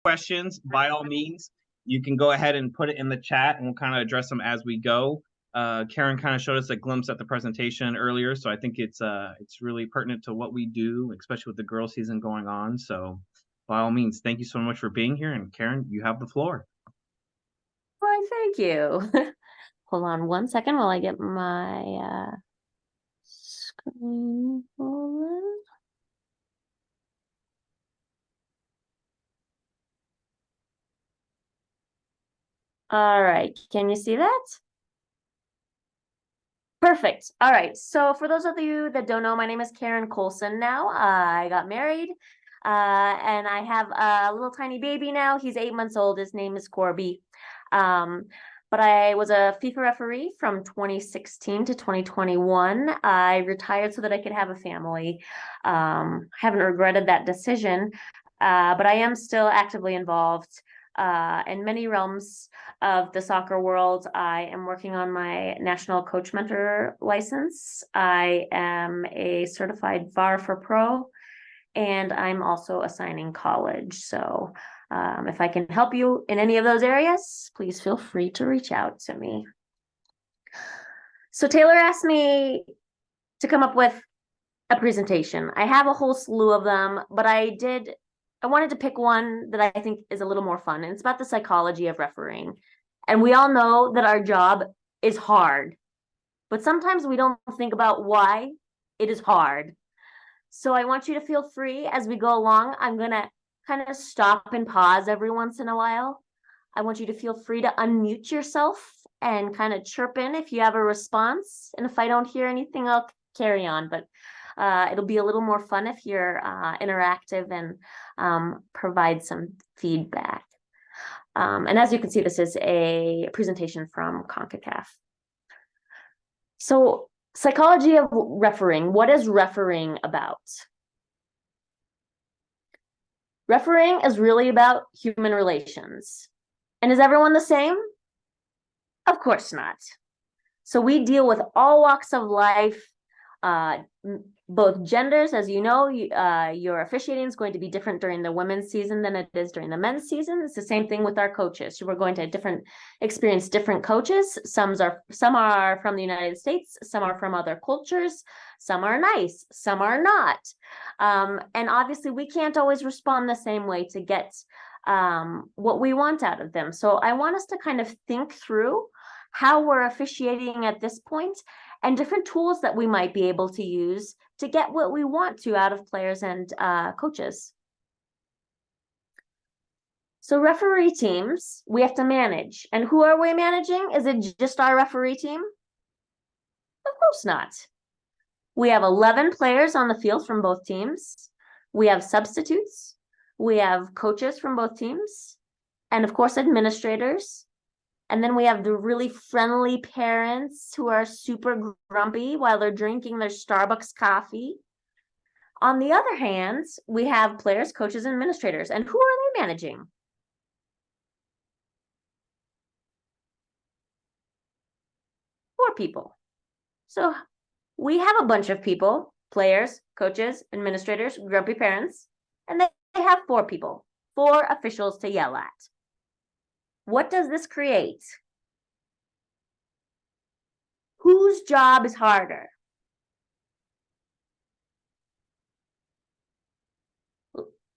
questions, by all means, you can go ahead and put it in the chat and we'll kind of address them as we go. Karen kind of showed us a glimpse at the presentation earlier, so I think it's really pertinent to what we do, especially with the girl season going on. So by all means, thank you so much for being here. And Karen, you have the floor. Why, thank you. Hold on one second while I get my screen full. All right, can you see that? Perfect. All right, so for those of you that don't know, my name is Karen Colson now. I got married and I have a little tiny baby now. He's 8 months old. His name is Corby. But I was a FIFA referee from 2016 to 2021. I retired so that I could have a family. Haven't regretted that decision, but I am still actively involved in many realms of the soccer world. I am working on my national coach mentor license. I am a certified VAR for pro, and I'm also assigning college. So if I can help you in any of those areas, please feel free to reach out to me. So Taylor asked me to come up with a presentation. I have a whole slew of them, but I wanted to pick one that I think is a little more fun. And it's about the psychology of refereeing. And we all know that our job is hard, but sometimes we don't think about why it is hard. So I want you to feel free as we go along. I'm going to kind of stop and pause every once in a while. I want you to feel free to unmute yourself and kind of chirp in if you have a response. And if I don't hear anything, I'll carry on. But it'll be a little more fun if you're interactive and provide some feedback. And as you can see, this is a presentation from CONCACAF. So psychology of refereeing. What is refereeing about? Refereeing is really about human relations. And is everyone the same? Of course not. So we deal with all walks of life, both genders. As you know, your officiating is going to be different during the women's season than it is during the men's season. It's the same thing with our coaches. We're going to experience different coaches. Some are from the United States, some are from other cultures, some are nice, some are not. And obviously we can't always respond the same way to get what we want out of them. So I want us to kind of think through how we're officiating at this point and different tools that we might be able to use to get what we want to out of players and coaches. So referee teams, we have to manage. And who are we managing? Is it just our referee team? Of course not. We have 11 players on the field from both teams. We have substitutes. We have coaches from both teams. And of course, administrators. And then we have the really friendly parents who are super grumpy while they're drinking their Starbucks coffee. On the other hand, we have players, coaches, and administrators. And who are they managing? Four people. So we have a bunch of people, players, coaches, administrators, grumpy parents, and they have four people, four officials to yell at. What does this create? Whose job is harder?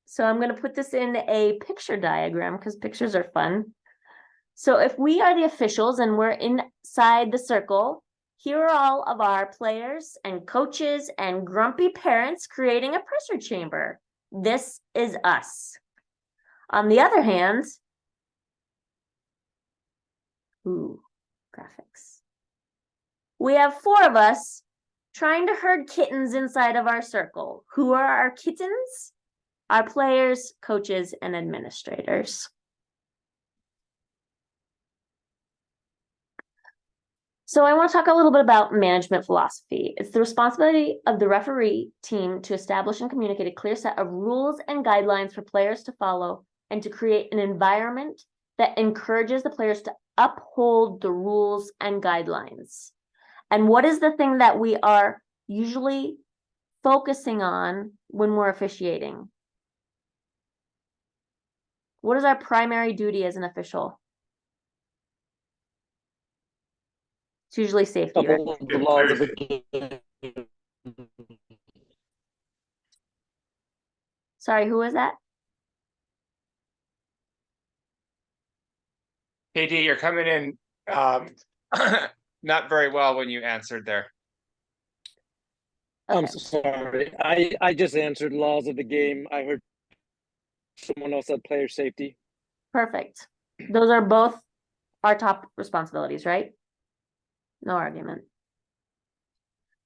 So I'm going to put this in a picture diagram because pictures are fun. So if we are the officials and we're inside the circle, here are all of our players and coaches and grumpy parents creating a pressure chamber. This is us. On the other hand, graphics. We have four of us trying to herd kittens inside of our circle. Who are our kittens? Our players, coaches, and administrators. So I want to talk a little bit about management philosophy. It's the responsibility of the referee team to establish and communicate a clear set of rules and guidelines for players to follow and to create an environment that encourages the players to uphold the rules and guidelines. And what is the thing that we are usually focusing on when we're officiating? What is our primary duty as an official? It's usually safety, right? Uphold the laws of the game. Sorry, who was that? KD, you're coming in not very well when you answered there. I'm Okay. so sorry. I just answered laws of the game. I heard someone else said player safety. Perfect. Those are both our top responsibilities, right? No argument.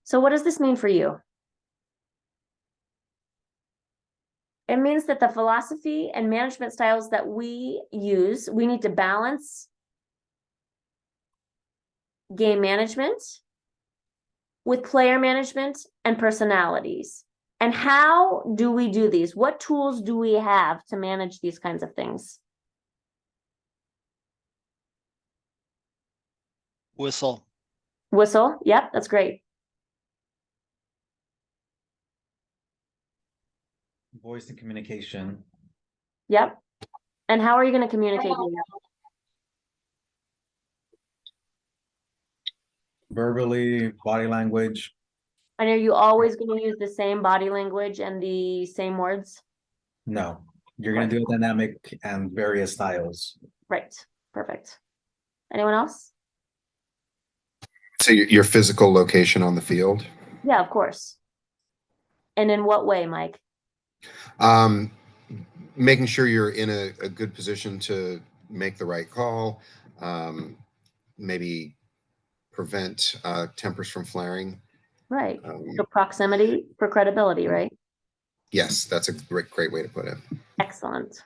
So what does this mean for you? It means that the philosophy and management styles that we use, we need to balance game management with player management and personalities. And how do we do these? What tools do we have to manage these kinds of things? Whistle. Whistle. Yep, that's great. Voice and communication. Yep. And how are you going to communicate? Verbally, body language. And are you always going to use the same body language and the same words? No, you're going to do a dynamic and various styles. Right. Perfect. Anyone else? So your physical location on the field. Yeah, of course. And in what way, Mike? Making sure you're in a good position to make the right call, maybe prevent tempers from flaring. Right. So proximity for credibility, right? Yes, that's a great way to put it. Excellent.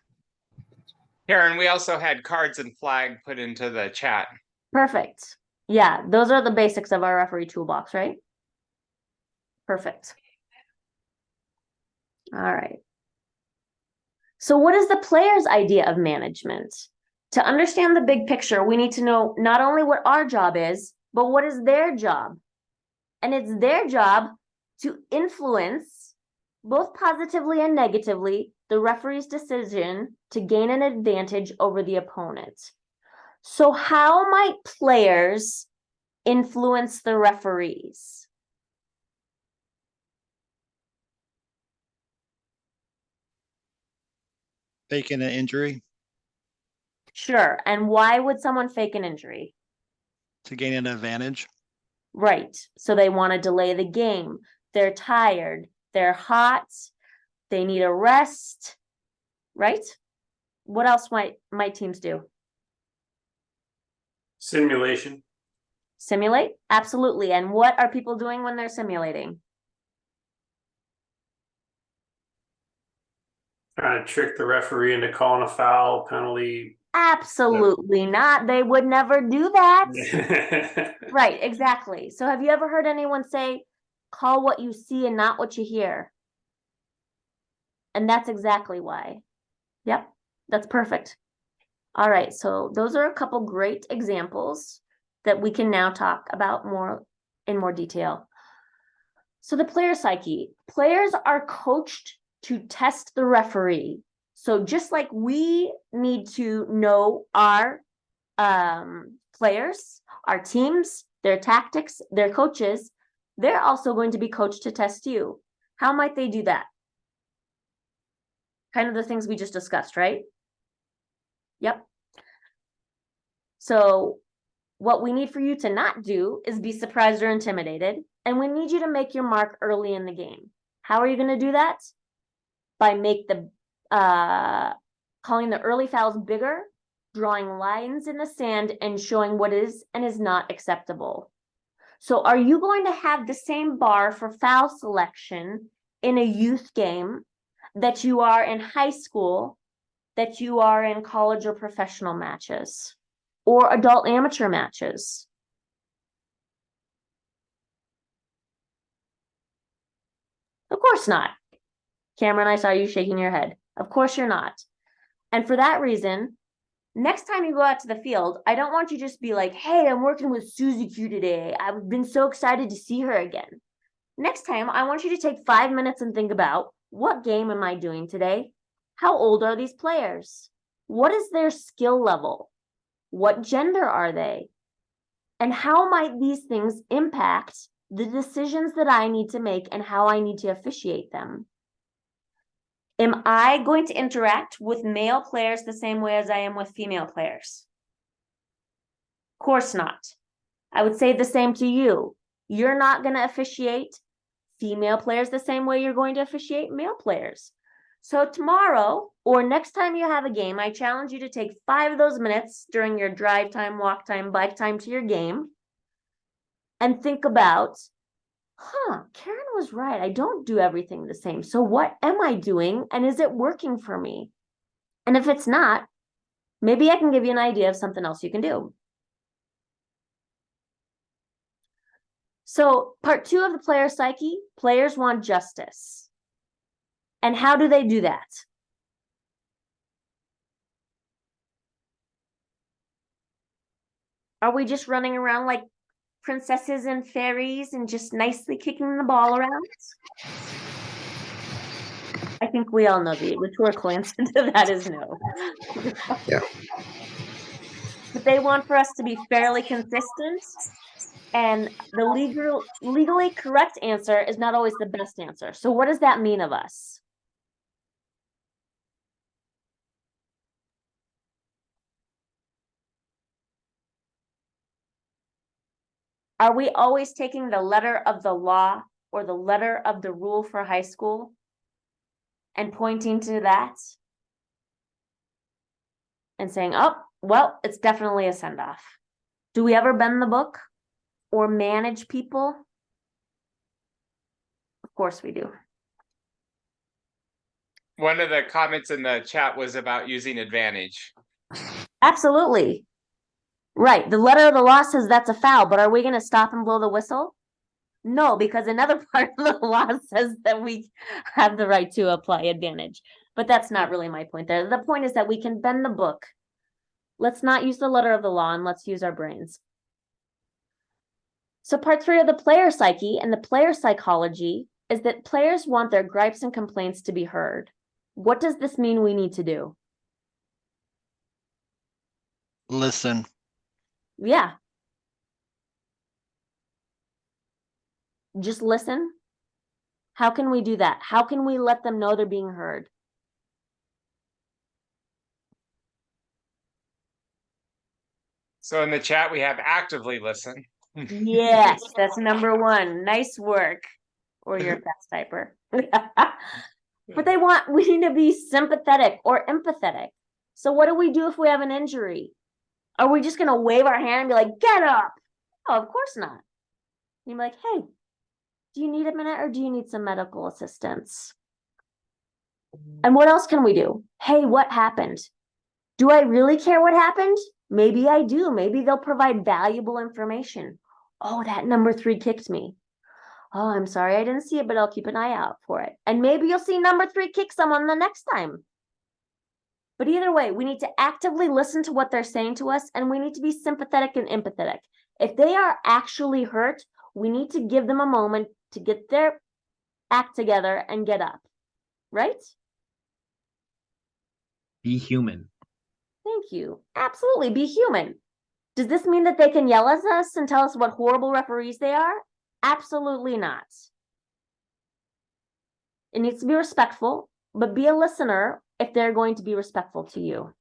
Karen, we also had cards and flag put into the chat. Perfect. Yeah, those are the basics of our referee toolbox, right? Perfect. All right. So what is the player's idea of management? To understand the big picture, we need to know not only what our job is, but what is their job. And it's their job to influence, both positively and negatively, the referee's decision to gain an advantage over the opponent. So how might players influence the referees? Faking an injury Sure. And why would someone fake an injury? to gain an advantage. Right. So they want to delay the game. They're tired. They're hot. They need a rest. Right? What else might teams do? Simulation. Simulate? Absolutely. And what are people doing when they're simulating? Trying to trick the referee into calling a foul, penalty. Absolutely not. They would never do that. Right, exactly. So have you ever heard anyone say, call what you see and not what you hear? And that's exactly why. Yep, that's perfect. All right, so those are a couple great examples that we can now talk about in more detail. So the player psyche. Players are coached to test the referee. So just like we need to know our players, our teams, their tactics, their coaches, they're also going to be coached to test you. How might they do that? Kind of the things we just discussed, right? Yep. So what we need for you to not do is be surprised or intimidated. And we need you to make your mark early in the game. How are you going to do that? By calling the early fouls bigger, drawing lines in the sand, and showing what is and is not acceptable. So are you going to have the same bar for foul selection in a youth game that you are in high school, that you are in college or professional matches, or adult amateur matches? Of course not. Cameron, I saw you shaking your head. Of course you're not. And for that reason, next time you go out to the field, I don't want you to just be like, hey, I'm working with Susie Q today. I've been so excited to see her again. Next time, I want you to take 5 minutes and think about, what game am I doing today? How old are these players? What is their skill level? What gender are they? And how might these things impact the decisions that I need to make and how I need to officiate them? Am I going to interact with male players the same way as I am with female players? Of course not. I would say the same to you. You're not going to officiate female players the same way you're going to officiate male players. So tomorrow or next time you have a game, I challenge you to take 5 of those minutes during your drive time, walk time, bike time to your game and think about, Karen was right. I don't do everything the same. So what am I doing? And is it working for me? And if it's not, maybe I can give you an idea of something else you can do. So part 2 of the player psyche, players want justice. And how do they do that? Are we just running around like princesses and fairies and just nicely kicking the ball around? I think we all know the rhetorical answer to that is no. Yeah. But they want for us to be fairly consistent, and the legally correct answer is not always the best answer. So what does that mean of us? Are we always taking the letter of the law or the letter of the rule for high school and pointing to that and saying, oh, well, it's definitely a send-off? Do we ever bend the book or manage people? Of course we do. One of the comments in the chat was about using advantage. Absolutely. Right. The letter of the law says that's a foul, but are we going to stop and blow the whistle? No, because another part of the law says that we have the right to apply advantage. But that's not really my point there. The point is that we can bend the book. Let's not use the letter of the law and let's use our brains. So part 3 of the player psyche and the player psychology is that players want their gripes and complaints to be heard. What does this mean we need to do? Listen. Yeah. Just listen. How can we do that? How can we let them know they're being heard? So in the chat, we have actively listen. Yes, that's number 1. Nice work. Or you're a fast typer. But we need to be sympathetic or empathetic. So what do we do if we have an injury? Are we just going to wave our hand and be like, get up? No, of course not. You're like, hey, do you need a minute or do you need some medical assistance? And what else can we do? Hey, what happened? Do I really care what happened? Maybe I do. Maybe they'll provide valuable information. Oh, that number 3 kicked me. Oh, I'm sorry, I didn't see it, but I'll keep an eye out for it. And maybe you'll see number 3 kick someone the next time. But either way, we need to actively listen to what they're saying to us, and we need to be sympathetic and empathetic. If they are actually hurt, we need to give them a moment to get their act together and get up, right? Be human. Thank you. Absolutely, be human. Does this mean that they can yell at us and tell us what horrible referees they are? Absolutely not. It needs to be respectful, but be a listener if they're going to be respectful to you.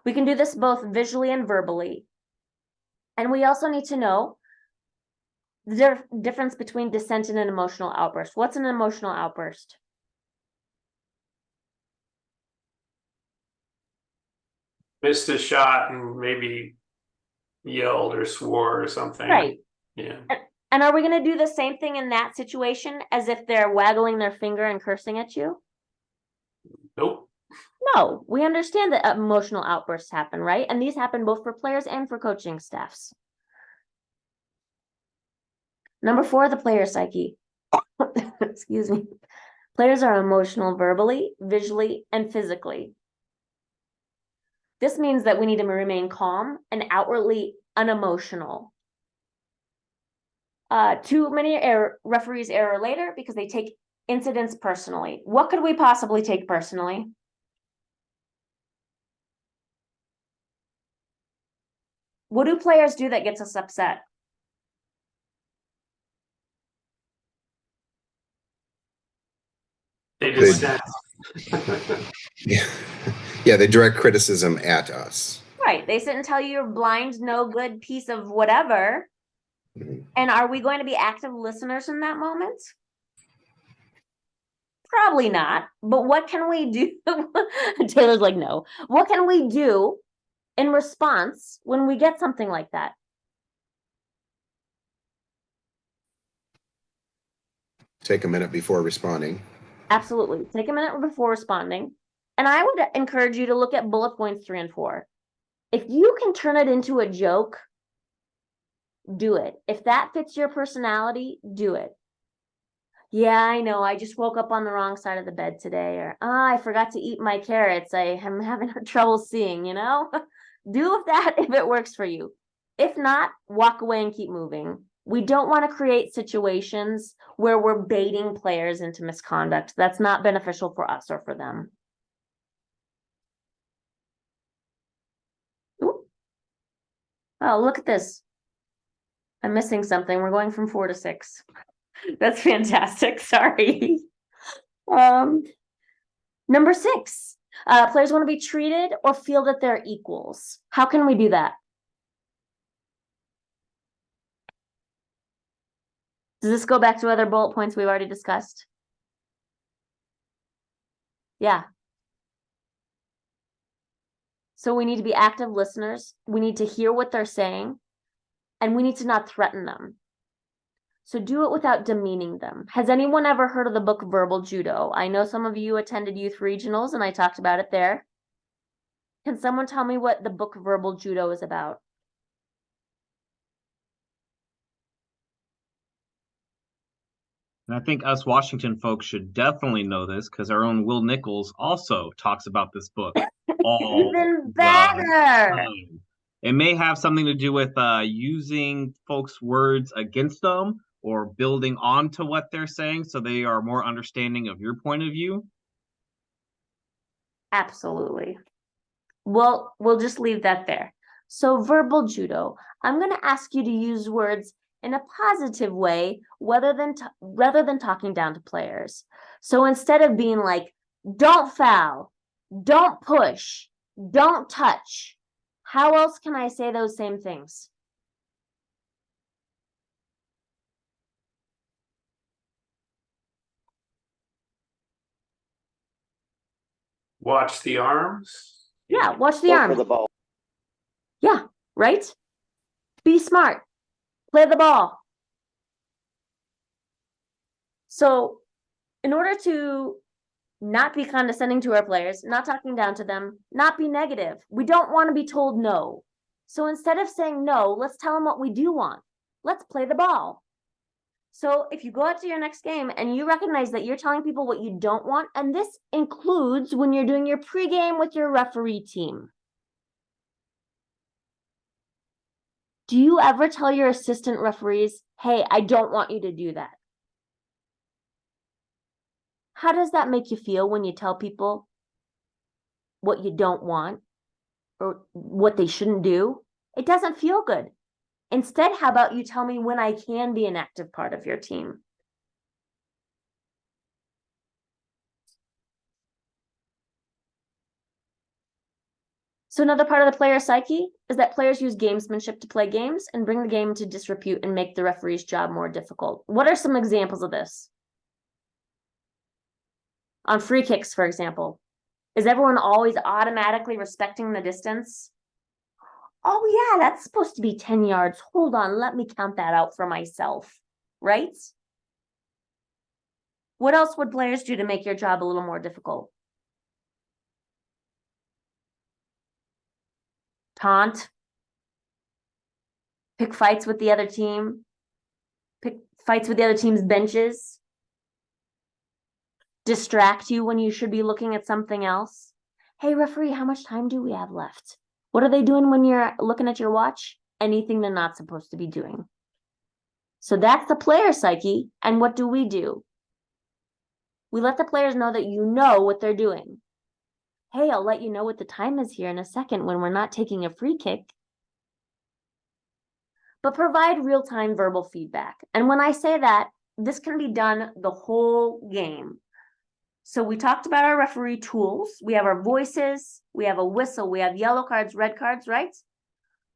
We can do this both visually and verbally. And we also need to know the difference between dissent and an emotional outburst. What's an emotional outburst? Missed a shot and maybe yelled or swore or something. Right. Yeah. And are we going to do the same thing in that situation as if they're waggling their finger and cursing at you? Nope. No, we understand that emotional outbursts happen, right? And these happen both for players and for coaching staffs. Number 4, the player psyche. Excuse me. Players are emotional verbally, visually, and physically. This means that we need to remain calm and outwardly unemotional. Too many referees error later because they take incidents personally. What could we possibly take personally? What do players do that gets us upset? They dissent. Yeah, yeah, they direct criticism at us. Right, they sit and tell you you're blind, no good piece of whatever. Mhm. And are we going to be active listeners in that moment? Probably not. But what can we do? Taylor's like, no. What can we do in response when we get something like that? Take a minute before responding. Absolutely. Take a minute before responding. And I would encourage you to look at bullet points 3 and 4. If you can turn it into a joke, do it. If that fits your personality, do it. Yeah, I know. I just woke up on the wrong side of the bed today. Or, I forgot to eat my carrots. I am having trouble seeing, you know? Do with that if it works for you. If not, walk away and keep moving. We don't want to create situations where we're baiting players into misconduct. That's not beneficial for us or for them. Ooh. Oh, look at this. I'm missing something. We're going from 4 to 6. That's fantastic. Sorry. Number 6, players want to be treated or feel that they're equals. How can we do that? Does this go back to other bullet points we've already discussed? Yeah. So we need to be active listeners. We need to hear what they're saying, and we need to not threaten them. So do it without demeaning them. Has anyone ever heard of the book Verbal Judo? I know some of you attended youth regionals and I talked about it there. Can someone tell me what the book Verbal Judo is about? And I think us Washington folks should definitely know this because our own Will Nichols also talks about this book all Even the better. time. It may have something to do with using folks' words against them or building on to what they're saying so they are more understanding of your point of view. Absolutely. Well, we'll just leave that there. So verbal judo, I'm going to ask you to use words in a positive way rather than talking down to players. So instead of being like, don't foul, don't push, don't touch, how else can I say those same things? Watch the arms. Yeah, watch the Go for arm. the ball. Yeah, right? Be smart. Play the ball. So in order to not be condescending to our players, not talking down to them, not be negative, we don't want to be told no. So instead of saying no, let's tell them what we do want. Let's play the ball. So if you go out to your next game and you recognize that you're telling people what you don't want, and this includes when you're doing your pregame with your referee team. Do you ever tell your assistant referees, hey, I don't want you to do that? How does that make you feel when you tell people what you don't want or what they shouldn't do? It doesn't feel good. Instead, how about you tell me when I can be an active part of your team? So another part of the player psyche is that players use gamesmanship to play games and bring the game to disrepute and make the referee's job more difficult. What are some examples of this? On free kicks, for example, is everyone always automatically respecting the distance? Oh yeah, that's supposed to be 10 yards. Hold on, let me count that out for myself, right? What else would players do to make your job a little more difficult? Taunt. Pick fights with the other team. Pick fights with the other team's benches. Distract you when you should be looking at something else. Hey, referee, how much time do we have left? What are they doing when you're looking at your watch? Anything they're not supposed to be doing. So that's the player psyche. And what do? We let the players know that you know what they're doing. Hey, I'll let you know what the time is here in a second when we're not taking a free kick. but provide real-time verbal feedback. And when I say that, this can be done the whole game. So we talked about our referee tools. We have our voices, we have a whistle, we have yellow cards, red cards, right?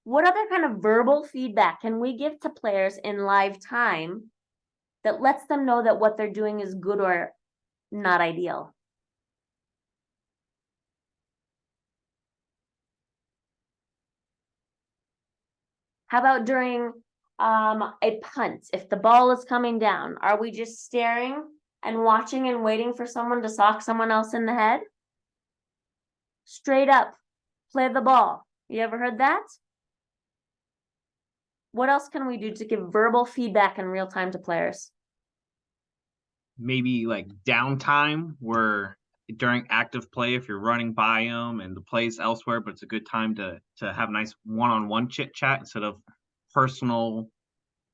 What other kind of verbal feedback can we give to players in live time that lets them know that what they're doing is good or not ideal? How about during a punt? If the ball is coming down, are we just staring and watching and waiting for someone to sock someone else in the head? Straight up, play the ball. You ever heard that? What else can we do to give verbal feedback in real time to players? Maybe like downtime where during active play, if you're running by them and the play's elsewhere, but it's a good time to have a nice one-on-one chit chat instead of personal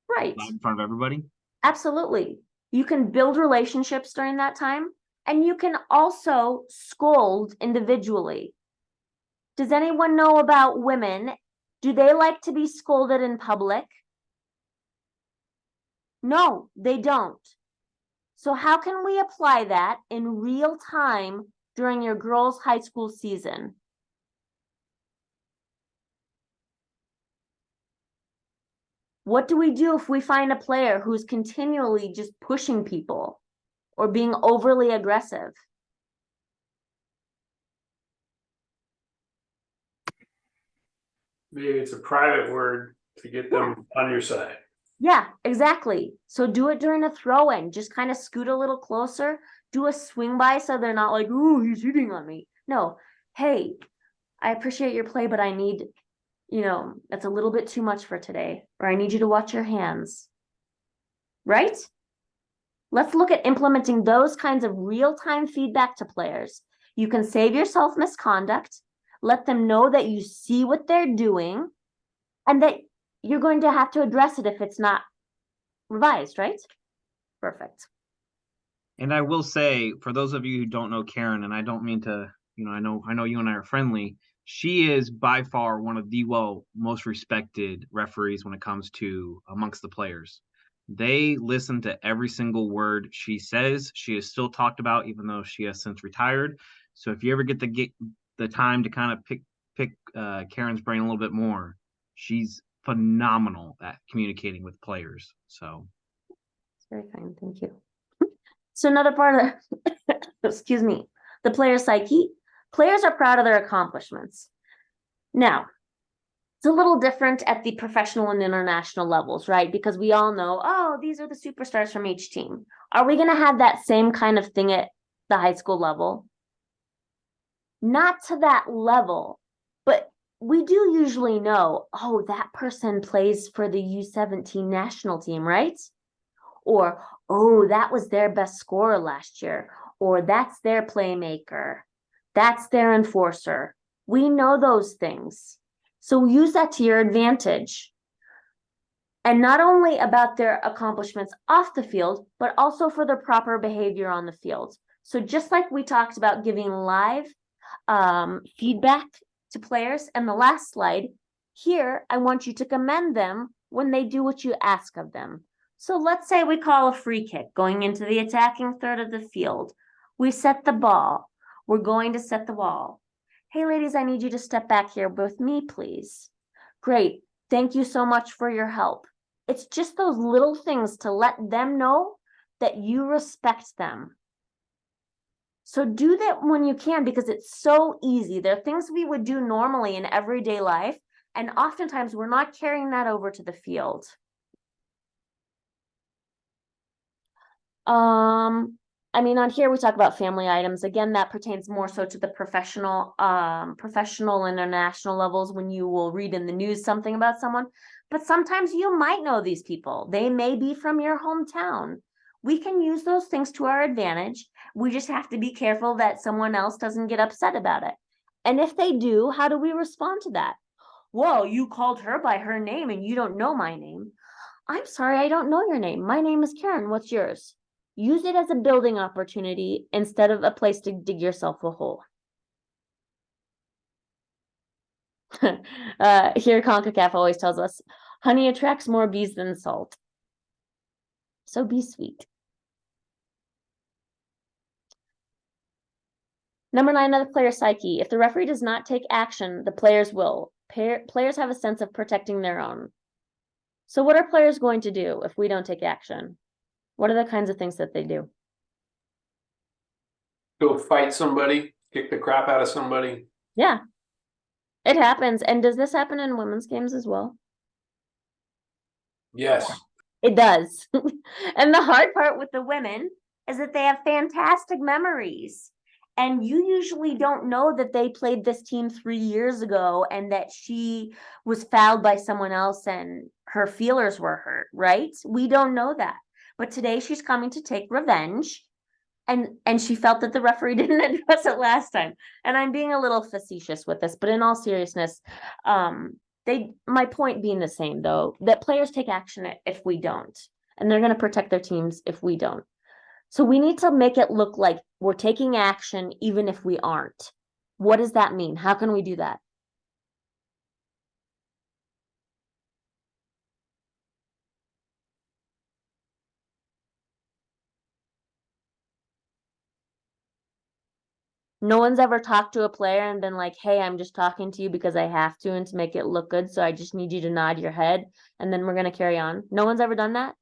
Right. in front of everybody. Absolutely. You can build relationships during that time, and you can also scold individually. Does anyone know about women? Do they like to be scolded in public? No, they don't. So how can we apply that in real time during your girls' high school season? What do we do if we find a player who's continually just pushing people or being overly aggressive? Maybe it's a private word to get them on your side. Yeah, exactly. So do it during a throw-in. Just kind of scoot a little closer. Do a swing by so they're not like, ooh, he's hitting on me. No, hey, I appreciate your play, but I need, that's a little bit too much for today. Or I need you to watch your hands. Right? Let's look at implementing those kinds of real-time feedback to players. You can save yourself misconduct, let them know that you see what they're doing, and that you're going to have to address it if it's not revised, right? Perfect. And I will say, for those of you who don't know Karen, and I don't mean to, I know you and I are friendly. She is by far one of the most respected referees when it comes to amongst the players. They listen to every single word she says. She is still talked about, even though she has since retired. So if you ever get the time to kind of pick Karen's brain a little bit more, she's phenomenal at communicating with players. So It's very kind, thank you. So another part of the, excuse me, the player psyche. Players are proud of their accomplishments. Now, it's a little different at the professional and international levels, right? Because we all know, oh, these are the superstars from each team. Are we going to have that same kind of thing at the high school level? Not to that level, but we do usually know, oh, that person plays for the U17 national team, right? Or, oh, that was their best scorer last year. Or that's their playmaker. That's their enforcer. We know those things. So use that to your advantage. And not only about their accomplishments off the field, but also for their proper behavior on the field. So just like we talked about giving live feedback to players in the last slide, here I want you to commend them when they do what you ask of them. So let's say we call a free kick going into the attacking third of the field. We set the ball. We're going to set the ball. Hey, ladies, I need you to step back here with me, please. Great. Thank you so much for your help. It's just those little things to let them know that you respect them. So do that when you can, because it's so easy. There are things we would do normally in everyday life, and oftentimes we're not carrying that over to the field. On here we talk about family items. Again, that pertains more so to the professional international levels when you will read in the news something about someone. But sometimes you might know these people. They may be from your hometown. We can use those things to our advantage. We just have to be careful that someone else doesn't get upset about it. And if they do, how do we respond to that? Whoa, you called her by her name and you don't know my name. I'm sorry, I don't know your name. My name is Karen. What's yours? Use it as a building opportunity instead of a place to dig yourself a hole. Here, CONCACAF always tells us, Honey attracts more bees than salt. So be sweet. Number 9, another player psyche. If the referee does not take action, the players will. Players have a sense of protecting their own. So what are players going to do if we don't take action? What are the kinds of things that they do? Go fight somebody, kick the crap out of somebody. Yeah, it happens. And does this happen in women's games as well? Yes. It does. And the hard part with the women is that they have fantastic memories. And you usually don't know that they played this team 3 years ago and that she was fouled by someone else and her feelers were hurt, right? We don't know that. But today she's coming to take revenge. And she felt that the referee didn't address it last time. And I'm being a little facetious with this, but in all seriousness, my point being the same though, that players take action if we don't, and they're going to protect their teams if we don't. So we need to make it look like we're taking action even if we aren't. What does that mean? How can we do that? No one's ever talked to a player and been like, hey, I'm just talking to you because I have to and to make it look good. So I just need you to nod your head and then we're going to carry on. No one's ever done that.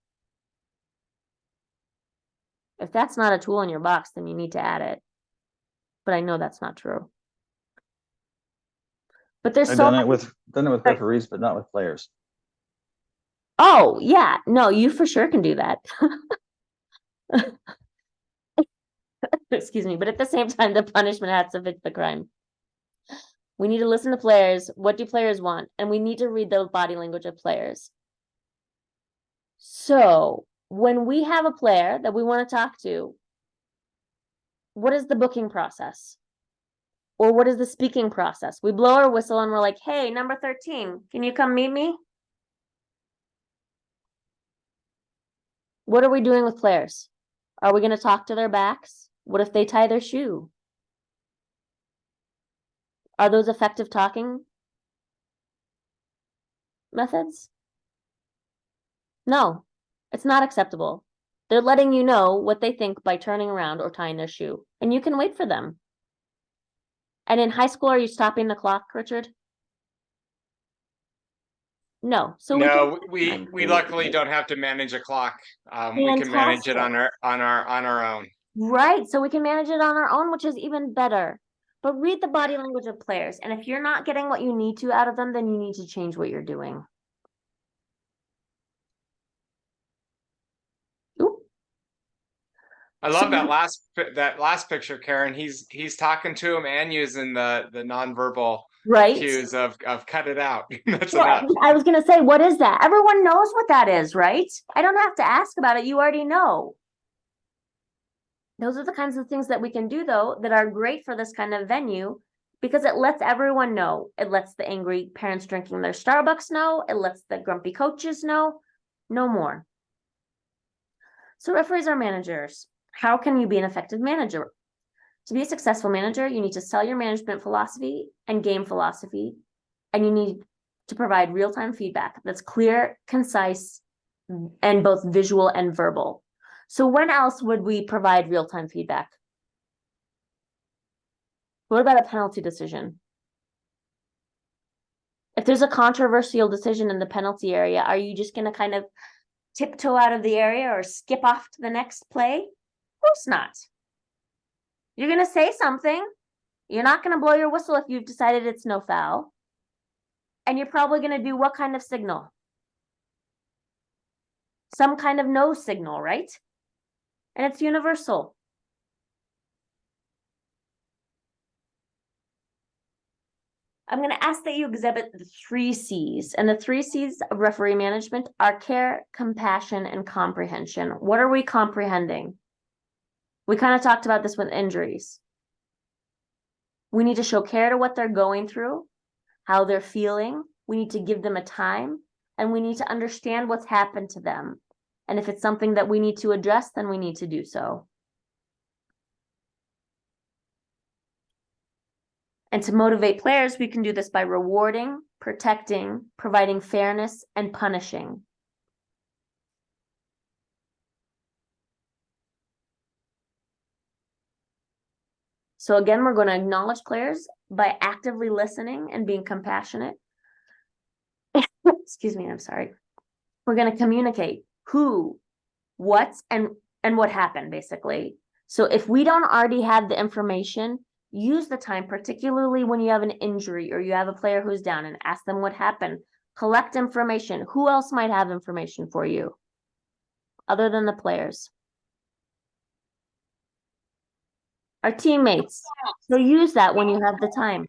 If that's not a tool in your box, then you need to add it. But I know that's not true. But there's I've so done many. it with referees, but not with players. Oh, yeah. No, you for sure can do that. Excuse me. But at the same time, the punishment has to fit the crime. We need to listen to players. What do players want? And we need to read the body language of players. So when we have a player that we want to talk to, what is the booking process? Or what is the speaking process? We blow our whistle and we're like, hey, number 13, can you come meet me? What are we doing with players? Are we going to talk to their backs? What if they tie their shoe? Are those effective talking methods? No, it's not acceptable. They're letting you know what they think by turning around or tying their shoe, and you can wait for them. And in high school, are you stopping the clock, Richard? No. So No, can... we luckily don't have to manage a clock. We can manage it on our own. Right. So we can manage it on our own, which is even better. But read the body language of players. And if you're not getting what you need to out of them, then you need to change what you're doing. Ooh. I love that last picture, Karen. He's talking to him and using the nonverbal cues of cut it out. That's enough. I was gonna say, what is that? Everyone knows what that is, right? I don't have to ask about it. You already know. Those are the kinds of things that we can do, though, that are great for this kind of venue because it lets everyone know. It lets the angry parents drinking their Starbucks know. It lets the grumpy coaches know. No more. So referees are managers. How can you be an effective manager? To be a successful manager, you need to sell your management philosophy and game philosophy, and you need to provide real-time feedback that's clear, concise, and both visual and verbal. So when else would we provide real-time feedback? What about a penalty decision? If there's a controversial decision in the penalty area, are you just going to kind of tiptoe out of the area or skip off to the next play? Of course not. You're going to say something. You're not going to blow your whistle if you've decided it's no foul. And you're probably going to do what kind of signal? Some kind of no signal, right? And it's universal. I'm going to ask that you exhibit the 3 C's. And the 3 C's of referee management are care, compassion, and comprehension. What are we comprehending? We kind of talked about this with injuries. We need to show care to what they're going through, how they're feeling. We need to give them a time, and we need to understand what's happened to them. And if it's something that we need to address, then we need to do so. And to motivate players, we can do this by rewarding, protecting, providing fairness, and punishing. So again, we're going to acknowledge players by actively listening and being compassionate. Excuse me, I'm sorry. We're going to communicate who, what, and what happened, basically. So if we don't already have the information, use the time, particularly when you have an injury or you have a player who's down, and ask them what happened. Collect information. Who else might have information for you other than the players? Our teammates. So use that when you have the time.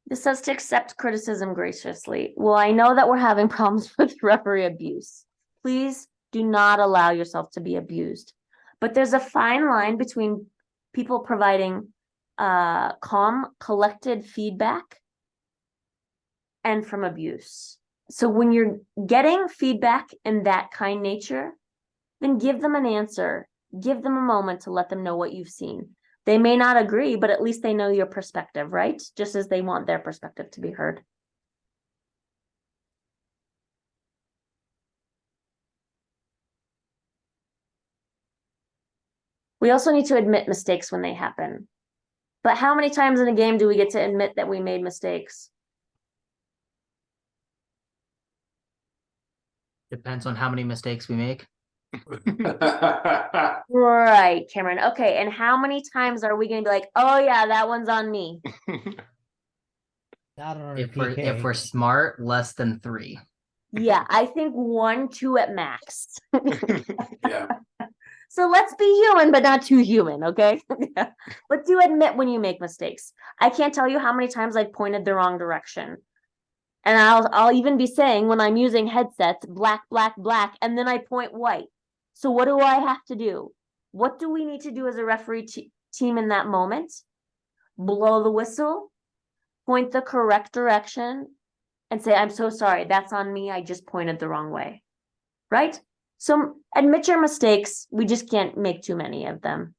This says to accept criticism graciously. Well, I know that we're having problems with referee abuse. Please do not allow yourself to be abused. But there's a fine line between people providing calm, collected feedback and from abuse. So when you're getting feedback in that kind nature, then give them an answer. Give them a moment to let them know what you've seen. They may not agree, but at least they know your perspective, right? Just as they want their perspective to be heard. We also need to admit mistakes when they happen. But how many times in a game do we get to admit that we made mistakes? Depends on how many mistakes we make. Right, Cameron. Okay, and how many times are we going to be like, oh yeah, that one's on me? Not on a If PK. we're smart, less than 3. Yeah, I think 1, 2 at max. Yeah. So let's be human, but not too human, okay? But do admit when you make mistakes. I can't tell you how many times I've pointed the wrong direction. And I'll even be saying when I'm using headsets, black, black, black, and then I point white. So what do I have to do? What do we need to do as a referee team in that moment? Blow the whistle, point the correct direction, and say, I'm so sorry, that's on me, I just pointed the wrong way, right? So admit your mistakes, we just can't make too many of them.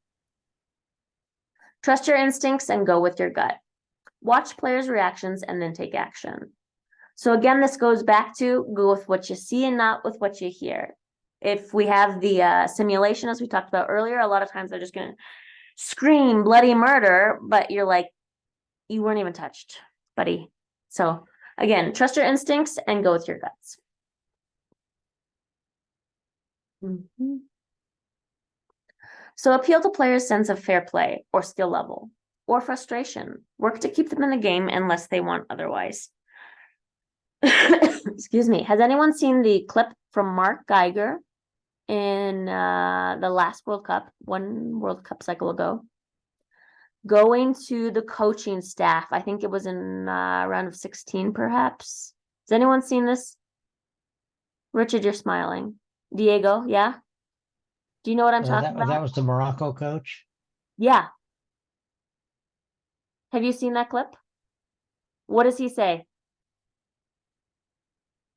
Trust your instincts and go with your gut. Watch players' reactions and then take action. So again, this goes back to go with what you see and not with what you hear. If we have the simulation, as we talked about earlier, a lot of times they're just going to scream bloody murder, but you're like, you weren't even touched, buddy. So again, trust your instincts and go with your guts. So appeal to players' sense of fair play or skill level or frustration. Work to keep them in the game unless they want otherwise. Excuse me. Has anyone seen the clip from Mark Geiger in the last World Cup, one World Cup cycle ago? Going to the coaching staff. I think it was in round of 16, perhaps. Has anyone seen this? Richard, you're smiling. Diego, yeah? Do you know what I'm talking about? That was the Morocco coach? Yeah. Have you seen that clip? What does he say?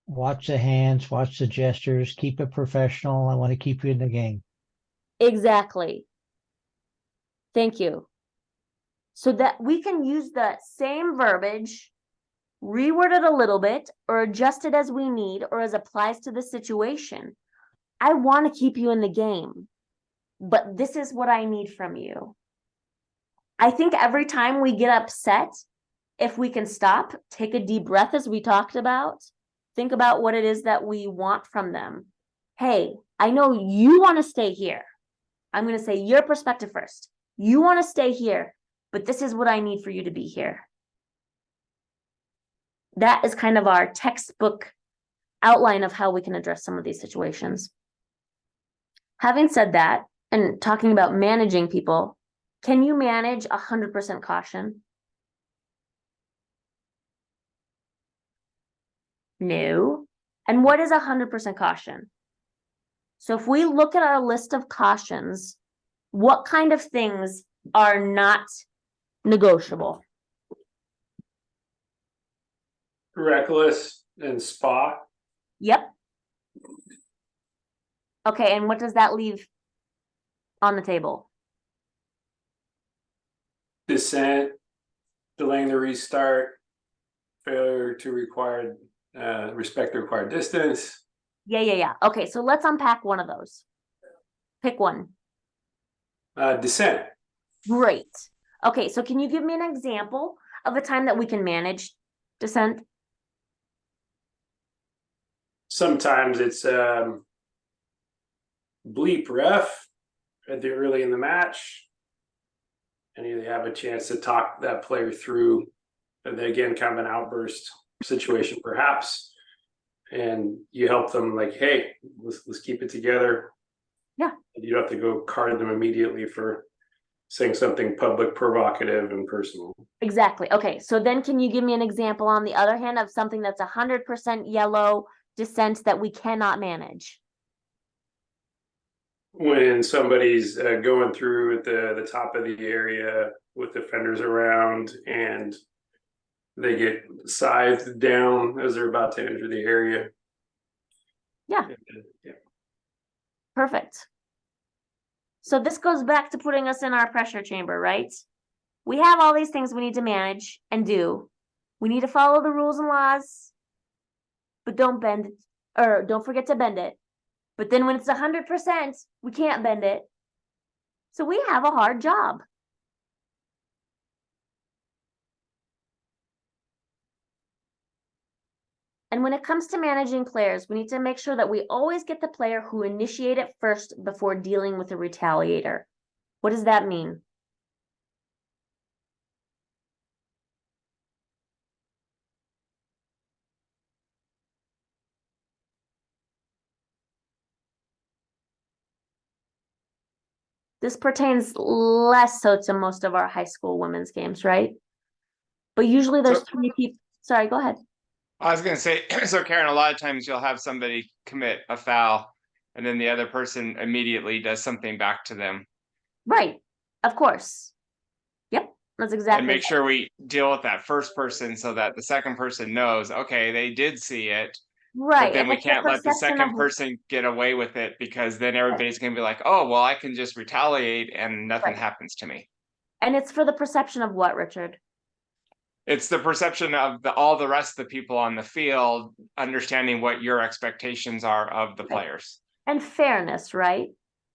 Watch the hands, watch the gestures, keep it professional. I want to keep you in the game. Exactly. Thank you. So that we can use the same verbiage, reword it a little bit, or adjust it as we need, or as applies to the situation. I want to keep you in the game, but this is what I need from you. I think every time we get upset, if we can stop, take a deep breath, as we talked about, think about what it is that we want from them. Hey, I know you want to stay here. I'm going to say your perspective first. You want to stay here, but this is what I need for you to be here. That is kind of our textbook outline of how we can address some of these situations. Having said that, and talking about managing people, can you manage 100% caution? No. And what is 100% caution? So if we look at our list of cautions, what kind of things are not negotiable? Reckless and spot. Yep. Okay, and what does that leave on the table? Dissent, delaying the restart, failure to respect the required distance. Yeah. Okay, so let's unpack one of those. Pick one. Dissent. Great. Okay, so can you give me an example of a time that we can manage dissent? Sometimes it's bleep ref at the early in the match, and you have a chance to talk that player through, and again, kind of an outburst situation perhaps, and you help them like, hey, let's keep it together. Yeah. And you don't have to go card them immediately for saying something public, provocative, and personal. Exactly. Okay, so then can you give me an example on the other hand of something that's 100% yellow dissent that we cannot manage? When somebody's going through at the top of the area with defenders around and they get scythed down as they're about to enter the area. Yeah. Yeah. Perfect. So this goes back to putting us in our pressure chamber, right? We have all these things we need to manage and do. We need to follow the rules and laws, but don't bend it, or don't forget to bend it. But then when it's 100%, we can't bend it. So we have a hard job. And when it comes to managing players, we need to make sure that we always get the player who initiate it first before dealing with a retaliator. What does that mean? This pertains less so to most of our high school women's games, right? But usually there's three people. Sorry, go ahead. I was going to say, so Karen, a lot of times you'll have somebody commit a foul and then the other person immediately does something back to them. Right. Of course. Yep. That's exactly. And make sure we deal with that first person so that the second person knows, okay, they did see it. Right. But then we can't let the second person get away with it because then everybody's going to be like, oh, well, I can just retaliate and nothing happens to me. And it's for the perception of what, Richard? It's the perception of all the rest of the people on the field, understanding what your expectations are of the players. And fairness, right?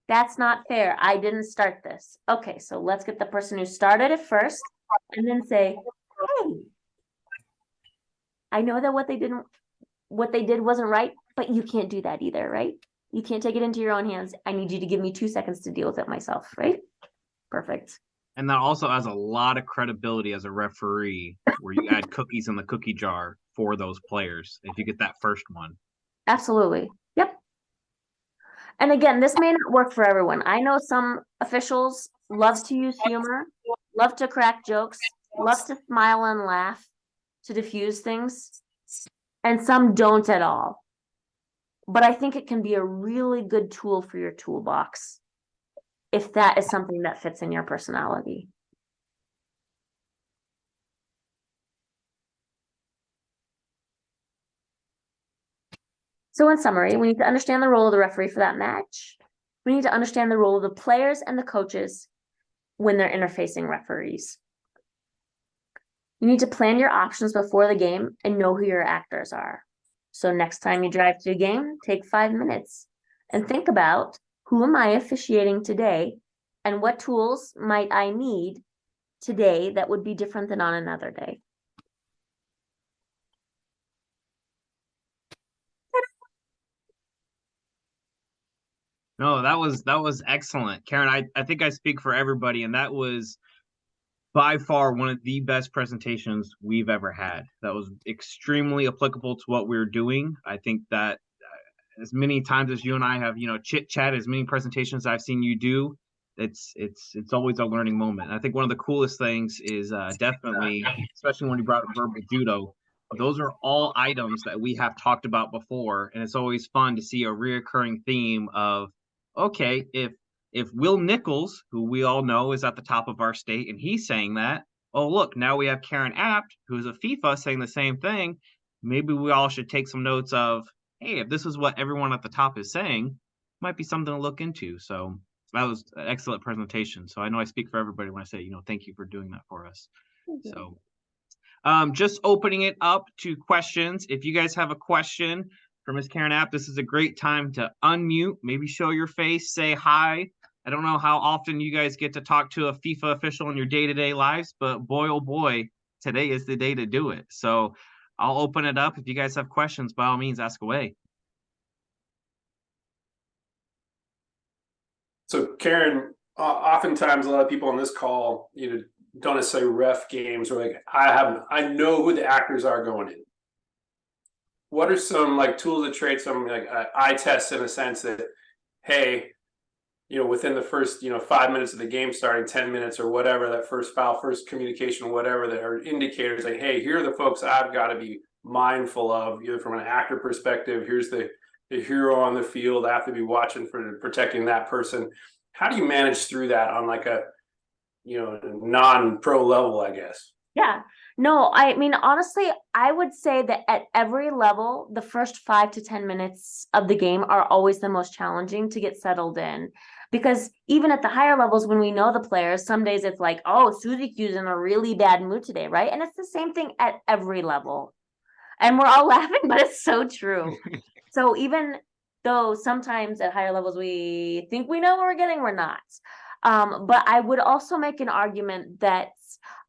That's not fair. I didn't start this. Okay, so let's get the person who started it first and then say, hey, I know that what they did wasn't right, but you can't do that either, right? You can't take it into your own hands. I need you to give me 2 seconds to deal with it myself, right? Perfect. And that also has a lot of credibility as a referee, where you add cookies in the cookie jar for those players if you get that first one. Absolutely. Yep. And again, this may not work for everyone. I know some officials love to use humor, love to crack jokes, love to smile and laugh to diffuse things, and some don't at all. But I think it can be a really good tool for your toolbox if that is something that fits in your personality. So in summary, we need to understand the role of the referee for that match. We need to understand the role of the players and the coaches when they're interfacing referees. You need to plan your options before the game and know who your actors are. So next time you drive to a game, take 5 minutes and think about, who am I officiating today? And what tools might I need today that would be different than on another day? No, that was excellent, Karen. I think I speak for everybody, and that was by far one of the best presentations we've ever had. That was extremely applicable to what we're doing. I think that as many times as you and I have, chit chat, as many presentations I've seen you do, it's always a learning moment. And I think one of the coolest things is definitely, especially when you brought up verbal judo, those are all items that we have talked about before, and it's always fun to see a reoccurring theme of, okay, if Will Nichols, who we all know is at the top of our state, and he's saying that, oh look, now we have Karen Apt, who's a FIFA, saying the same thing. Maybe we all should take some notes of, hey, if this is what everyone at the top is saying, might be something to look into. So that was an excellent presentation. So I know I speak for everybody when I say, thank you for doing that for us. So just opening it up to questions. If you guys have a question for Ms. Karen App, this is a great time to unmute, maybe show your face, say hi. I don't know how often you guys get to talk to a FIFA official in your day-to-day lives, but boy, oh boy, today is the day to do it. So I'll open it up. If you guys have questions, by all means, ask away. So Karen, oftentimes a lot of people on this call, don't necessarily ref games, or like I know who the actors are going in. What are some like tools of trade, some like eye tests in a sense that, hey, within the first 5 minutes of the game starting, 10 minutes or whatever, that first foul, first communication, whatever, that are indicators like, hey, here are the folks I've got to be mindful of, either from an actor perspective. Here's the hero on the field. I have to be watching for protecting that person. How do you manage through that on like a non-pro level, I guess? Yeah, no, I mean, honestly, I would say that at every level, the first 5 to 10 minutes of the game are always the most challenging to get settled in. Because even at the higher levels, when we know the players, some days it's like, oh, Suzy Q's in a really bad mood today, right? And it's the same thing at every level. And we're all laughing, but it's so true. So even though sometimes at higher levels we think we know what we're getting, we're not. But I would also make an argument that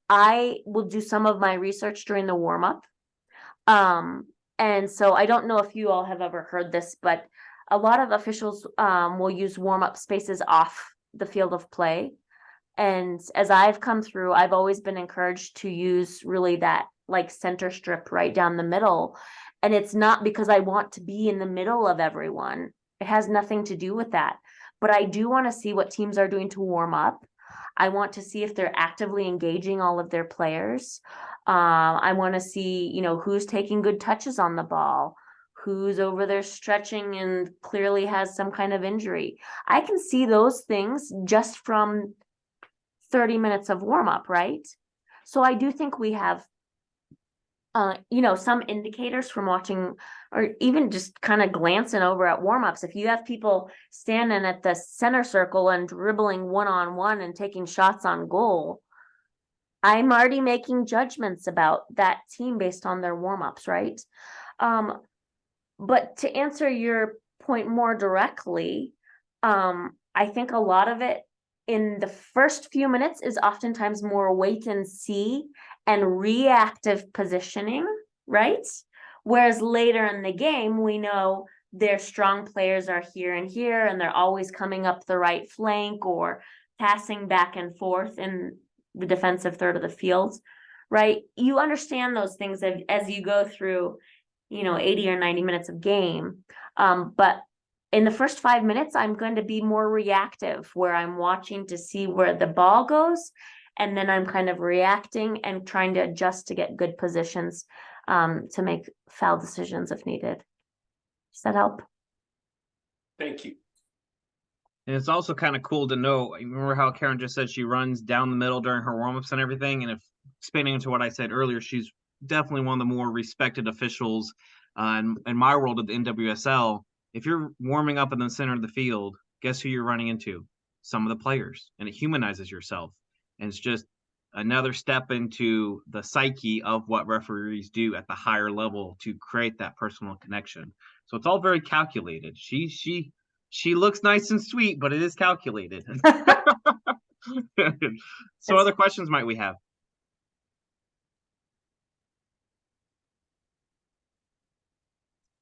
I will do some of my research during the warm-up. And so I don't know if you all have ever heard this, but a lot of officials will use warm-up spaces off the field of play. And as I've come through, I've always been encouraged to use really that like center strip right down the middle. And it's not because I want to be in the middle of everyone. It has nothing to do with that. But I do want to see what teams are doing to warm up. I want to see if they're actively engaging all of their players. I want to see, who's taking good touches on the ball, who's over there stretching and clearly has some kind of injury. I can see those things just from 30 minutes of warm up, right? So I do think we have some indicators from watching, or even just kind of glancing over at warm-ups. If you have people standing at the center circle and dribbling one-on-one and taking shots on goal, I'm already making judgments about that team based on their warm-ups, right? But to answer your point more directly, I think a lot of it in the first few minutes is oftentimes more wait and see and reactive positioning, right? Whereas later in the game, we know their strong players are here and here, and they're always coming up the right flank or passing back and forth in the defensive third of the field, right? You understand those things as you go through, 80 or 90 minutes of game. But in the first 5 minutes, I'm going to be more reactive, where I'm watching to see where the ball goes. And then I'm kind of reacting and trying to adjust to get good positions to make foul decisions if needed. Does that help? Thank you. And it's also kind of cool to know, remember how Karen just said she runs down the middle during her warm-ups and everything? And if expanding into what I said earlier, she's definitely one of the more respected officials in my world of the NWSL. If you're warming up in the center of the field, guess who you're running into? Some of the players. And it humanizes yourself. And it's just another step into the psyche of what referees do at the higher level to create that personal connection. So it's all very calculated. She looks nice and sweet, but it is calculated. So other questions might we have?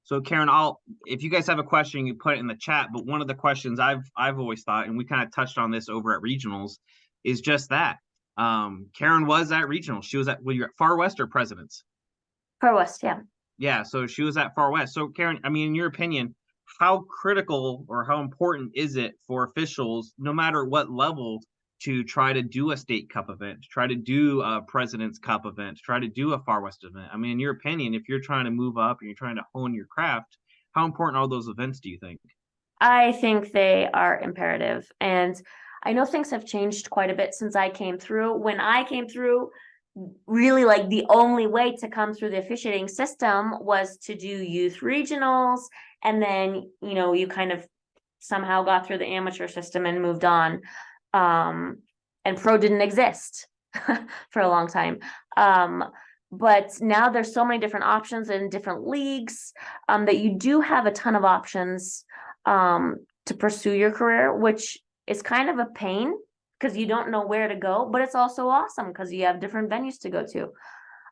So Karen, if you guys have a question, you put it in the chat. But one of the questions I've always thought, and we kind of touched on this over at regionals, is just that. Karen was at regionals. She was you're at Far West or Presidents? Far West, yeah. Yeah, so she was at Far West. So Karen, I mean, in your opinion, how critical or how important is it for officials, no matter what level, to try to do a state cup event, to try to do a President's Cup event, to try to do a Far West event? I mean, in your opinion, if you're trying to move up and you're trying to hone your craft, how important are those events, do you think? I think they are imperative. And I know things have changed quite a bit since I came through. When I came through, really like the only way to come through the officiating system was to do youth regionals. And then, you kind of somehow got through the amateur system and moved on. And pro didn't exist for a long time. But now there's so many different options in different leagues, that you do have a ton of options, to pursue your career, which is kind of a pain because you don't know where to go, but it's also awesome because you have different venues to go to.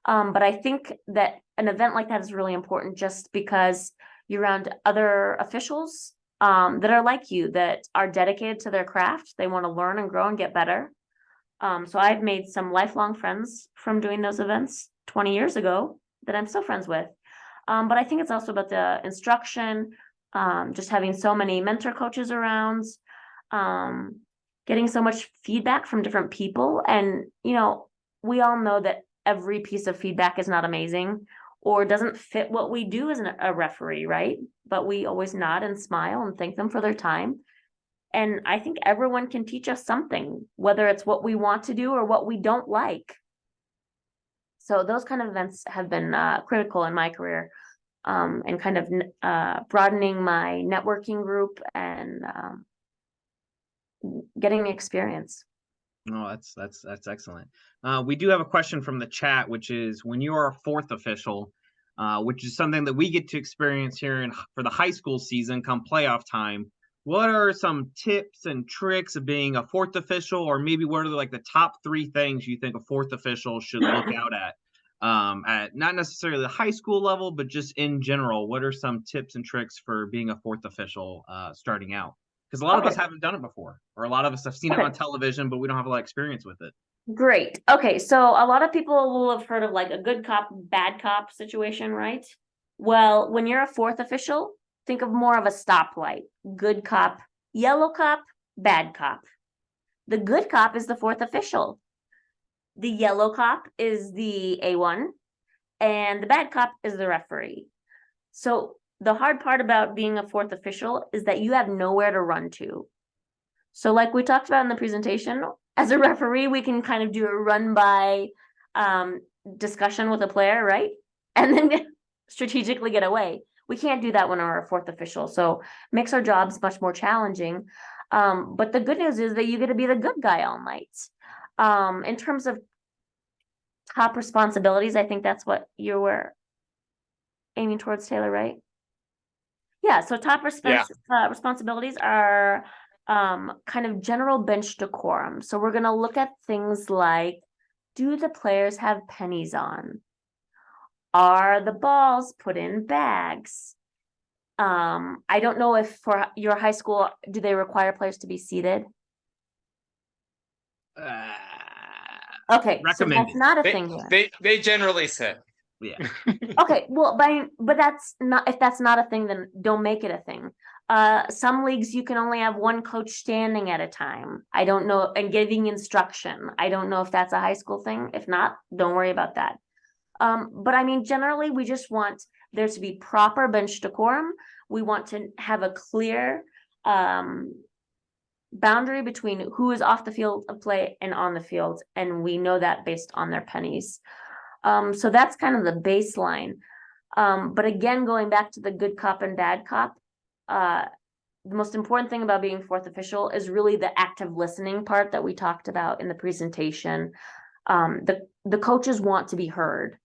But I think that an event like that is really important just because you're around other officials, that are like you, that are dedicated to their craft. They want to learn and grow and get better. So I've made some lifelong friends from doing those events 20 years ago that I'm still friends with. But I think it's also about the instruction, just having so many mentor coaches around, getting so much feedback from different people. And, we all know that every piece of feedback is not amazing or doesn't fit what we do as a referee, right? But we always nod and smile and thank them for their time. And I think everyone can teach us something, whether it's what we want to do or what we don't like. So those kind of events have been critical in my career, and kind of broadening my networking group and getting the experience. Oh, that's excellent. We do have a question from the chat, which is when you are a fourth official, which is something that we get to experience here for the high school season come playoff time. What are some tips and tricks of being a fourth official, or maybe what are like the top 3 things you think a fourth official should look out at not necessarily the high school level, but just in general? What are some tips and tricks for being a fourth official starting out? Because a lot of us haven't done it before, or a lot of us have seen it on television, but we don't have a lot of experience with it. Great. Okay, so a lot of people will have heard of like a good cop, bad cop situation, right? Well, when you're a fourth official, think of more of a stoplight. Good cop, yellow cop, bad cop. The good cop is the fourth official. The yellow cop is the A1, and the bad cop is the referee. So the hard part about being a fourth official is that you have nowhere to run to. So like we talked about in the presentation, as a referee, we can kind of do a run by discussion with a player, right? And then strategically get away. We can't do that when we're a fourth official. So makes our jobs much more challenging. But the good news is that you get to be the good guy all night. In terms of top responsibilities, I think that's what you were aiming towards, Taylor, right? Yeah, so top responsibilities are kind of general bench decorum. So we're going to look at things like, do the players have pennies on? Are the balls put in bags? I don't know if for your high school, do they require players to be seated? Okay, so that's not a thing here. They generally sit. Yeah. Okay, well, but that's not, if that's not a thing, then don't make it a thing. Some leagues you can only have one coach standing at a time. I don't know, and giving instruction. I don't know if that's a high school thing. If not, don't worry about that. But I mean, generally, we just want there to be proper bench decorum. We want to have a clear boundary between who is off the field of play and on the field, and we know that based on their pennies. So that's kind of the baseline. But again, going back to the good cop and bad cop, the most important thing about being fourth official is really the active listening part that we talked about in the presentation. The coaches want to be heard.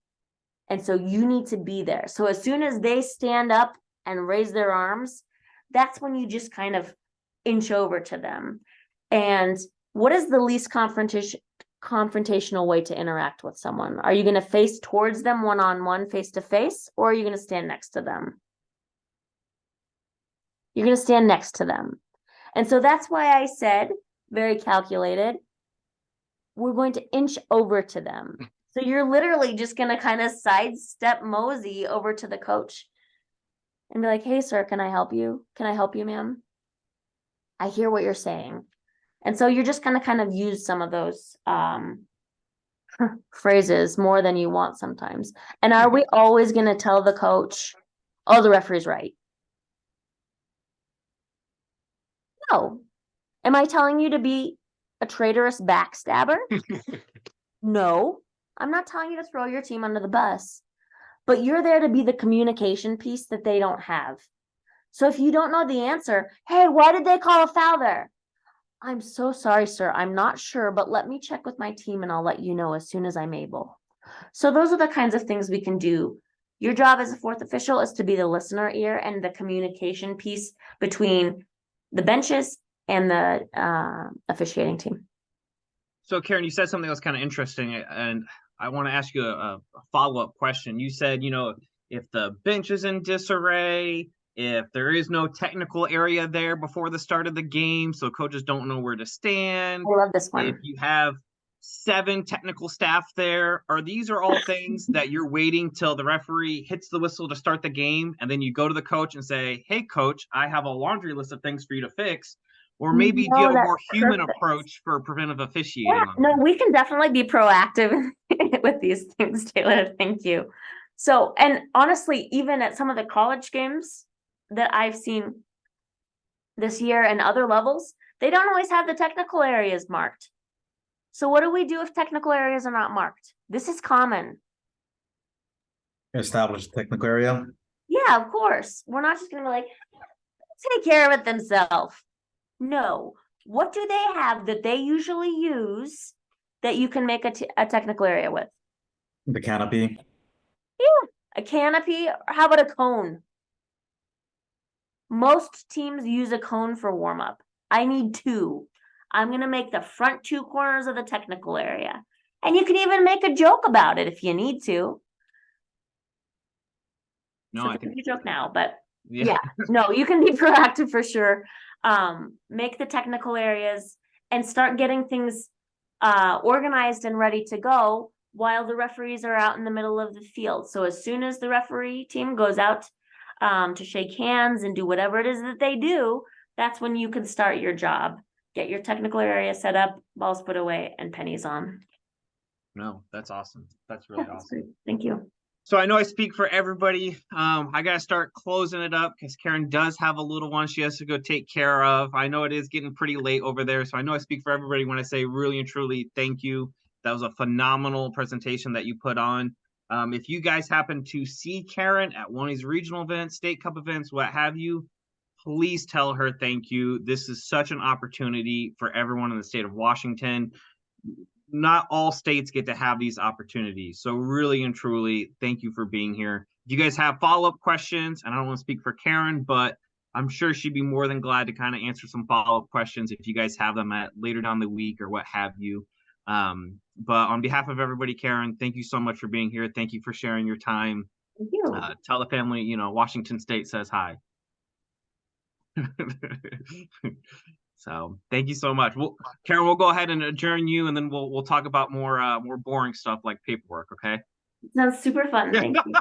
And so you need to be there. So as soon as they stand up and raise their arms, that's when you just kind of inch over to them. And what is the least confrontational way to interact with someone? Are you going to face towards them one-on-one, face-to-face, or are you going to stand next to them? You're going to stand next to them. And so that's why I said, very calculated, we're going to inch over to them. So you're literally just going to kind of sidestep mosey over to the coach and be like, hey, sir, can I help you? Can I help you, ma'am? I hear what you're saying. And so you're just going to kind of use some of those phrases more than you want sometimes. And are we always going to tell the coach, oh, the referee's right? No. Am I telling you to be a traitorous backstabber? No. I'm not telling you to throw your team under the bus, but you're there to be the communication piece that they don't have. So if you don't know the answer, hey, why did they call a foul there? I'm so sorry, sir. I'm not sure, but let me check with my team and I'll let you know as soon as I'm able. So those are the kinds of things we can do. Your job as a fourth official is to be the listener ear and the communication piece between the benches and the officiating team. So Karen, you said something that was kind of interesting, and I want to ask you a follow-up question. You said, if the bench is in disarray, if there is no technical area there before the start of the game, so coaches don't know where to stand. I love this one. If you have 7 technical staff there, these are all things that you're waiting till the referee hits the whistle to start the game, and then you go to the coach and say, hey, coach, I have a laundry list of things for you to fix. Or maybe do you have a more human approach for preventive officiating? Yeah, no, we can definitely be proactive with these things, Taylor. Thank you. So, and honestly, even at some of the college games that I've seen this year and other levels, they don't always have the technical areas marked. So what do we do if technical areas are not marked? This is common. Establish technical area. Yeah, of course. We're not just gonna be like, take care of it themselves. No. What do they have that they usually use that you can make a technical area with? The canopy. Yeah, a canopy. Or how about a cone? Most teams use a cone for warm up. I need 2. I'm going to make the front 2 corners of the technical area. And you can even make a joke about it if you need to. No, So I think you joke now, but yeah. No, you can be proactive for sure. Make the technical areas and start getting things organized and ready to go while the referees are out in the middle of the field. So as soon as the referee team goes out to shake hands and do whatever it is that they do, that's when you can start your job. Get your technical area set up, balls put away, and pennies on. No, that's awesome. That's really awesome. Great. Thank you. So I know I speak for everybody. I got to start closing it up because Karen does have a little one she has to go take care of. I know it is getting pretty late over there. So I know I speak for everybody when I say really and truly thank you. That was a phenomenal presentation that you put on. If you guys happen to see Karen at one of these regional events, state cup events, what have you, please tell her thank you. This is such an opportunity for everyone in the state of Washington. Not all states get to have these opportunities. So really and truly, thank you for being here. If you guys have follow-up questions, and I don't want to speak for Karen, but I'm sure she'd be more than glad to kind of answer some follow-up questions if you guys have them at later down the week or what have you. But on behalf of everybody, Karen, thank you so much for being here. Thank you for sharing your time. Thank you. Tell the family, Washington State says hi. So thank you so much. Well, Karen, we'll go ahead and adjourn you, and then we'll talk about more boring stuff like paperwork. Okay. Sounds super fun. Thank you.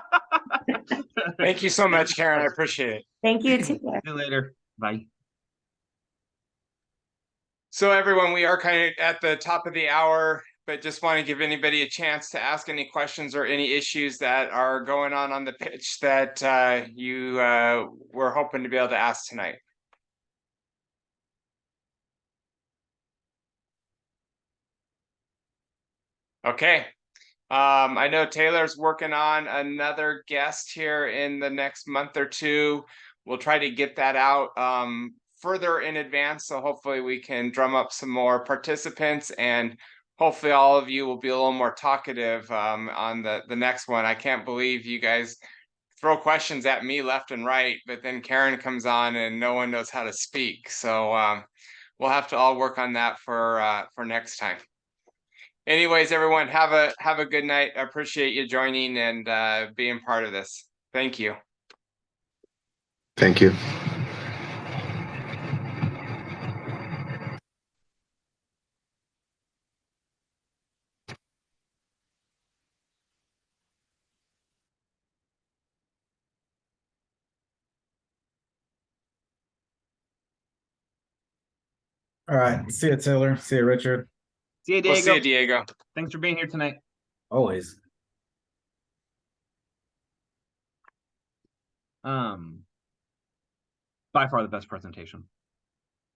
Thank you so much, Karen. I appreciate it. Thank you. Take care. See you later. Bye. So everyone, we are kind of at the top of the hour, but just want to give anybody a chance to ask any questions or any issues that are going on the pitch that you were hoping to be able to ask tonight. Okay. I know Taylor's working on another guest here in the next month or 2. We'll try to get that out further in advance. So hopefully we can drum up some more participants, and hopefully all of you will be a little more talkative on the next one. I can't believe you guys throw questions at me left and right, but then Karen comes on and no one knows how to speak. So we'll have to all work on that for next time. Anyways, everyone, have a good night. I appreciate you joining and being part of this. Thank you. Thank you. All right. See you, Taylor. See you, Richard. See you, We'll Diego. see you, Diego. Thanks for being here tonight. Always. By far the best presentation.